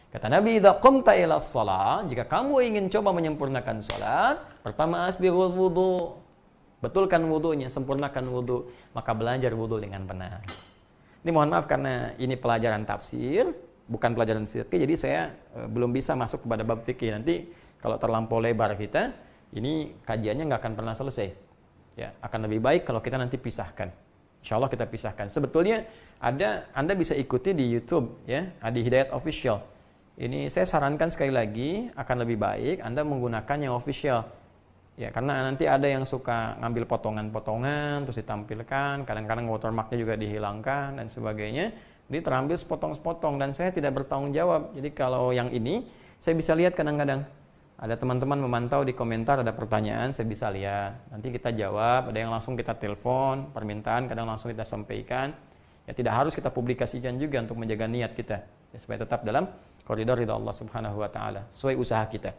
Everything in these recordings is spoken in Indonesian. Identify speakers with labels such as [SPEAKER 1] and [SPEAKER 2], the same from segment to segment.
[SPEAKER 1] Kata Nabi, "Idza qumta ila shalah," jika kamu ingin coba menyempurnakan salat, pertama asbighul wudu. Betulkan wudunya, sempurnakan wudu, maka belajar wudu dengan benar. Ini mohon maaf karena ini pelajaran tafsir, bukan pelajaran fikih, jadi saya belum bisa masuk kepada bab fikih. Nanti kalau terlampau lebar kita, ini kajiannya nggak akan pernah selesai. Ya, akan lebih baik kalau kita nanti pisahkan. Insya Allah kita pisahkan. Sebetulnya Anda bisa ikuti di YouTube, ya, di Hidayat Official. Ini saya sarankan sekali lagi, akan lebih baik Anda menggunakan yang official. Ya, karena nanti ada yang suka ngambil potongan-potongan terus ditampilkan, kadang-kadang watermarknya juga dihilangkan dan sebagainya. Jadi terambil sepotong-sepotong dan saya tidak bertanggung jawab. Jadi kalau yang ini saya bisa lihat kadang-kadang ada teman-teman memantau di komentar, ada pertanyaan, saya bisa lihat. Nanti kita jawab, ada yang langsung kita telepon, permintaan kadang langsung kita sampaikan. Ya tidak harus kita publikasikan juga untuk menjaga niat kita, ya, supaya tetap dalam koridor ridha Allah Subhanahu wa taala, sesuai usaha kita.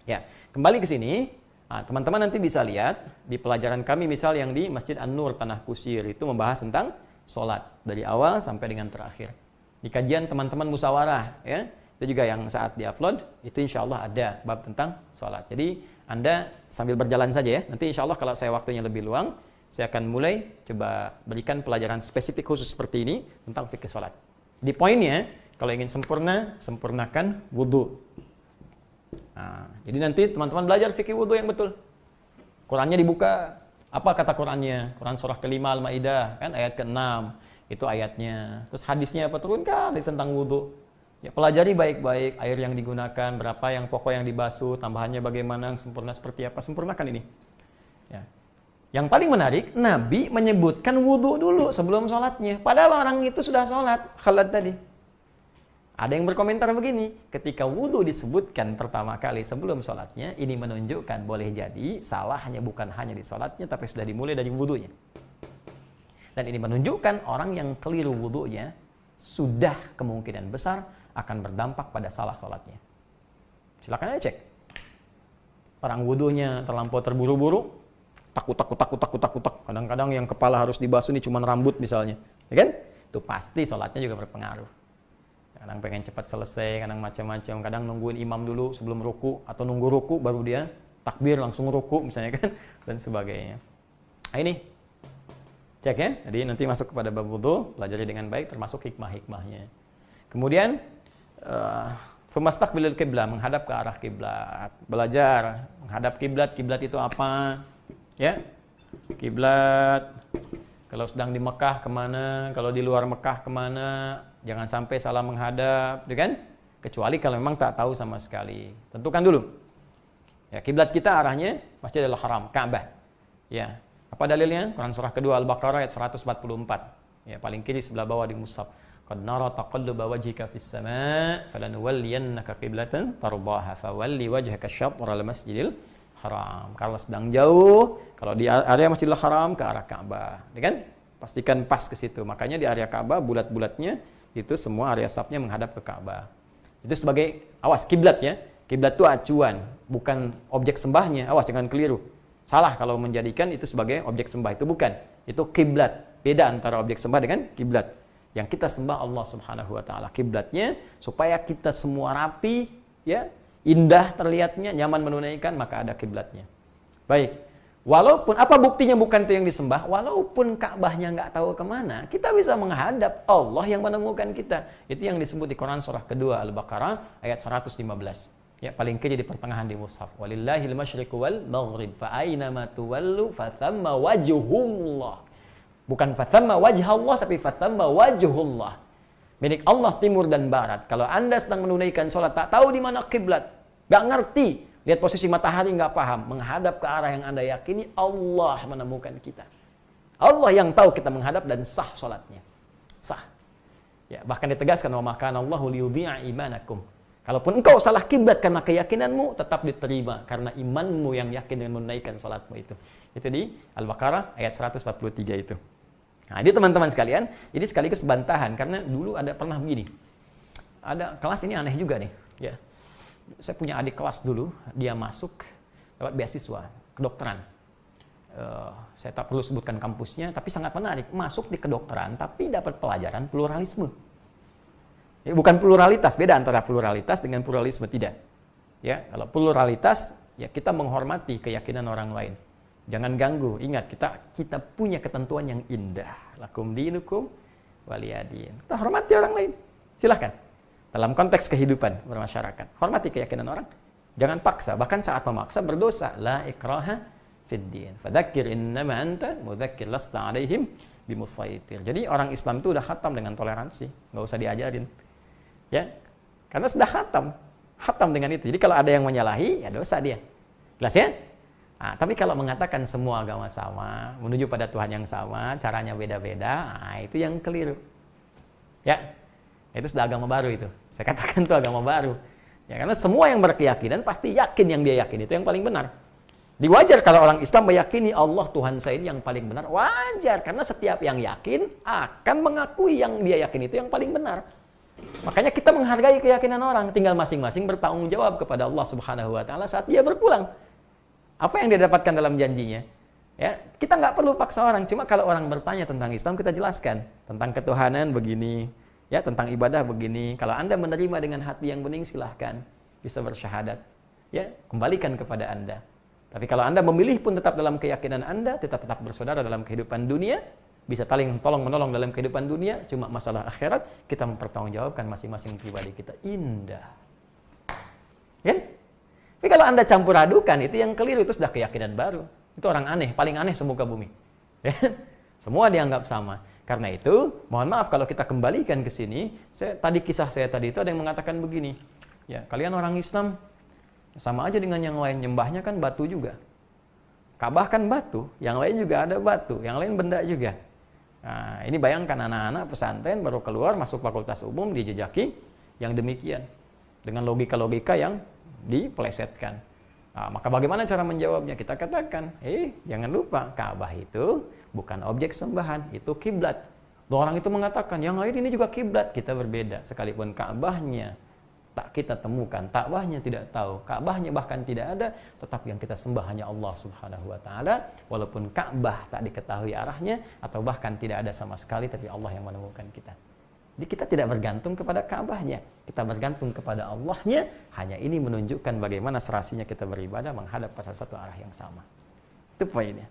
[SPEAKER 1] Ya, kembali ke sini. Nah, teman-teman nanti bisa lihat di pelajaran kami misal yang di Masjid An-Nur Tanah Kusir itu membahas tentang sholat dari awal sampai dengan terakhir. Di kajian teman-teman musyawarah, ya, itu juga yang saat di-upload itu insya Allah ada bab tentang sholat. Jadi Anda sambil berjalan saja ya. Nanti insya Allah kalau saya waktunya lebih luang, saya akan mulai coba berikan pelajaran spesifik khusus seperti ini tentang fikih sholat. Di poinnya, kalau ingin sempurna, sempurnakan wudhu. Nah, jadi nanti teman-teman belajar fikih wudhu yang betul. Qurannya dibuka. Apa kata Qurannya? Quran surah ke-5 Al-Maidah, kan ayat ke-6. Itu ayatnya. Terus hadisnya apa? Turunkan tentang wudhu. Ya, pelajari baik-baik air yang digunakan, berapa yang pokok yang dibasuh, tambahannya bagaimana, sempurna seperti apa. Sempurnakan ini. Ya. Yang paling menarik, Nabi menyebutkan wudhu dulu sebelum sholatnya. Padahal orang itu sudah sholat. Khalad tadi. Ada yang berkomentar begini, ketika wudhu disebutkan pertama kali sebelum sholatnya, ini menunjukkan boleh jadi salahnya bukan hanya di sholatnya, tapi sudah dimulai dari wudhunya. Dan ini menunjukkan orang yang keliru wudhunya, sudah kemungkinan besar akan berdampak pada salah sholatnya. Silakan aja cek. Orang wudhunya terlampau terburu-buru, takut. Kadang-kadang yang kepala harus dibasuh ini cuma rambut misalnya, ya kan? Itu pasti sholatnya juga berpengaruh. Kadang pengen cepat selesai, kadang macam-macam, kadang nungguin imam dulu sebelum ruku, atau nunggu ruku baru dia takbir langsung ruku misalnya kan, dan sebagainya. Nah ini, cek ya, jadi nanti masuk kepada bab wudu, pelajari dengan baik termasuk hikmah-hikmahnya. Kemudian, Tsumastaqbilul qiblah, menghadap ke arah kiblat. Belajar, menghadap kiblat, kiblat itu apa? Ya, kiblat, kalau sedang di Mekah kemana, kalau di luar Mekah kemana, jangan sampai salah menghadap, kan? Kecuali kalau memang tak tahu sama sekali. Tentukan dulu. Ya, kiblat kita arahnya Masjidil Haram, Ka'bah. Ya, apa dalilnya? Quran surah kedua Al-Baqarah ayat 144. Ya, paling kiri sebelah bawah di mushaf. Qad nara taqalluba wajhika fis sama' falanuwalliyannaka qiblatan tardaha fawalli wajhaka syatral Masjidil Haram. Kalau sedang jauh, kalau di area Masjidil Haram ke arah Ka'bah, ya kan? Pastikan pas ke situ. Makanya di area Ka'bah bulat-bulatnya itu semua area safnya menghadap ke Ka'bah. Itu sebagai awas kiblat ya. Kiblat itu acuan, bukan objek sembahnya. Awas jangan keliru. Salah kalau menjadikan itu sebagai objek sembah, itu bukan. Itu kiblat. Beda antara objek sembah dengan kiblat. Yang kita sembah Allah Subhanahu wa taala. Kiblatnya supaya kita semua rapi, ya, indah terlihatnya, nyaman menunaikan, maka ada kiblatnya. Baik. Walaupun, apa buktinya bukan itu yang disembah, walaupun Ka'bahnya nggak tahu kemana, kita bisa menghadap Allah yang menemukan kita. Itu yang disebut di Quran surah kedua Al-Baqarah ayat 115. Ya, paling kiri di pertengahan di mushaf. Walillahil masyriqu wal maghrib fa aina ma tuwallu fa thamma wajhullah. Bukan fa thamma wajhallah, tapi fa thamma wajhullah. Milik Allah timur dan barat. Kalau Anda sedang menunaikan sholat, tak tahu di mana kiblat, nggak ngerti, lihat posisi matahari nggak paham, menghadap ke arah yang Anda yakini, Allah menemukan kita. Allah yang tahu kita menghadap dan sah sholatnya. Sah. Ya, bahkan ditegaskan wa makana Allahu liyudhi'a imanakum. Kalaupun engkau salah kiblat karena keyakinanmu, tetap diterima karena imanmu yang yakin dengan menunaikan sholatmu itu. Itu di Al-Baqarah ayat 143 itu. Nah, ini teman-teman sekalian, jadi sekaligus bantahan karena dulu ada pernah begini. Ada kelas ini aneh juga nih, ya. Saya punya adik kelas dulu, dia masuk dapat beasiswa kedokteran. Saya tak perlu sebutkan kampusnya, tapi sangat menarik. Masuk di kedokteran, tapi dapat pelajaran pluralisme. Bukan pluralitas, beda antara pluralitas dengan pluralisme, tidak. Ya, kalau pluralitas ya kita menghormati keyakinan orang lain. Jangan ganggu. Ingat, kita punya ketentuan yang indah. Lakum dinukum waliyadin. Kita hormati orang lain. Silahkan. Dalam konteks kehidupan bermasyarakat, hormati keyakinan orang. Jangan paksa. Bahkan saat memaksa berdosa. La ikraha fid din. Fadzakir innama anta mudzakir lasta 'alaihim bimusaitir. Jadi orang Islam itu udah khatam dengan toleransi. Nggak usah diajarin. Ya. Karena sudah khatam dengan itu. Jadi kalau ada yang menyalahi, ya dosa dia. Jelas ya? Nah, tapi kalau mengatakan semua agama sama, menuju pada Tuhan yang sama, caranya beda-beda, nah, itu yang keliru. Ya, itu sudah agama baru itu. Saya katakan itu agama baru. Ya, karena semua yang berkeyakinan pasti yakin yang dia yakin itu yang paling benar. Wajar kalau orang Islam meyakini Allah Tuhan saya ini yang paling benar. Wajar, karena setiap yang yakin akan mengakui yang dia yakin itu yang paling benar. Makanya kita menghargai keyakinan orang, tinggal masing-masing bertanggung jawab kepada Allah Subhanahu wa taala saat dia berpulang. Apa yang dia dapatkan dalam janjinya? Ya, kita nggak perlu paksa orang. Cuma kalau orang bertanya tentang Islam, kita jelaskan tentang ketuhanan begini, ya, tentang ibadah begini. Kalau Anda menerima dengan hati yang bening, silahkan bisa bersyahadat. Ya, kembalikan kepada Anda. Tapi kalau Anda memilih pun tetap dalam keyakinan Anda, tetap bersaudara dalam kehidupan dunia, bisa saling tolong-menolong dalam kehidupan dunia, cuma masalah akhirat kita mempertanggungjawabkan masing-masing pribadi kita. Indah. Ya? Tapi kalau Anda campur adukan, itu yang keliru, itu sudah keyakinan baru. Itu orang aneh, paling aneh semuka bumi. Ya? Semua dianggap sama. Karena itu, mohon maaf kalau kita kembalikan ke sini, kisah saya tadi itu ada yang mengatakan begini. Ya, kalian orang Islam sama aja dengan yang lain, nyembahnya kan batu juga. Ka'bah kan batu, yang lain juga ada batu, yang lain benda juga. Nah, ini bayangkan anak-anak pesantren baru keluar masuk fakultas umum dijejaki yang demikian dengan logika-logika yang dipelesetkan. Nah, maka bagaimana cara menjawabnya? Kita katakan, jangan lupa Ka'bah itu bukan objek sembahan, itu kiblat. Orang itu mengatakan yang lain ini juga kiblat, kita berbeda. Sekalipun Ka'bahnya tak kita temukan, Ka'bahnya tidak tahu, Ka'bahnya bahkan tidak ada, tetap yang kita sembah hanya Allah Subhanahu wa taala. Walaupun Ka'bah tak diketahui arahnya atau bahkan tidak ada sama sekali, tapi Allah yang menemukan kita. Jadi kita tidak bergantung kepada Ka'bahnya, kita bergantung kepada Allahnya. Hanya ini menunjukkan bagaimana serasinya kita beribadah menghadap pada satu arah yang sama. Itu poinnya.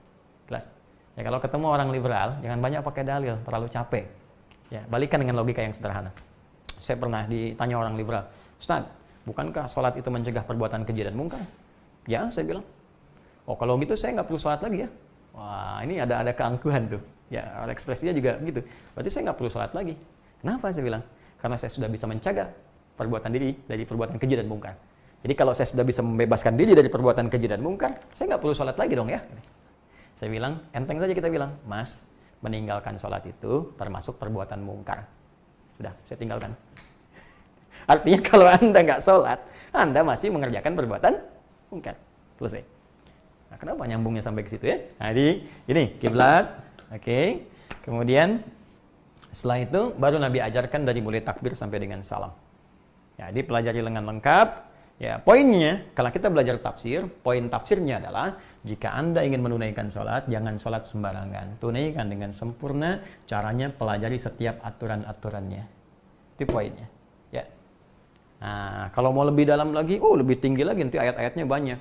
[SPEAKER 1] Jelas? Ya, kalau ketemu orang liberal, jangan banyak pakai dalil, terlalu capek. Ya, balikan dengan logika yang sederhana. Saya pernah ditanya orang liberal, Ustaz, bukankah sholat itu mencegah perbuatan keji dan mungkar? Ya, saya bilang. Oh, kalau gitu saya nggak perlu sholat lagi ya. Wah, ini ada keangkuhan tuh. Ya, ekspresinya juga gitu. Berarti saya nggak perlu sholat lagi. Kenapa saya bilang? Karena saya sudah bisa mencegah perbuatan diri dari perbuatan keji dan mungkar. Jadi kalau saya sudah bisa membebaskan diri dari perbuatan keji dan mungkar, saya nggak perlu sholat lagi dong ya. Saya bilang, enteng saja kita bilang, Mas, meninggalkan sholat itu termasuk perbuatan mungkar. Sudah, saya tinggalkan. Artinya kalau Anda nggak sholat, Anda masih mengerjakan perbuatan mungkar. Selesai. Nah, kenapa nyambungnya sampai ke situ ya? Nah, ini kiblat. Oke. Kemudian setelah itu baru Nabi ajarkan dari mulai takbir sampai dengan salam. Ya, dipelajari dengan lengkap. Ya, poinnya kalau kita belajar tafsir, poin tafsirnya adalah jika Anda ingin menunaikan sholat, jangan sholat sembarangan. Tunaikan dengan sempurna, caranya pelajari setiap aturan-aturannya. Itu poinnya. Ya. Nah, kalau mau lebih dalam lagi, lebih tinggi lagi, nanti ayat-ayatnya banyak.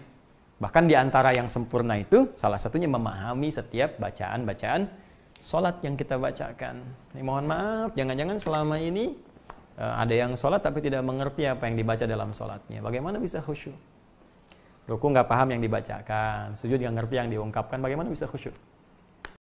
[SPEAKER 1] Bahkan di antara yang sempurna itu, salah satunya memahami setiap bacaan-bacaan sholat yang kita bacakan. Mohon maaf, jangan-jangan selama ini ada yang sholat tapi tidak mengerti apa yang dibaca dalam sholatnya. Bagaimana bisa khusyuk? Ruku nggak paham yang dibacakan, sujud nggak ngerti yang diungkapkan, bagaimana bisa khusyuk?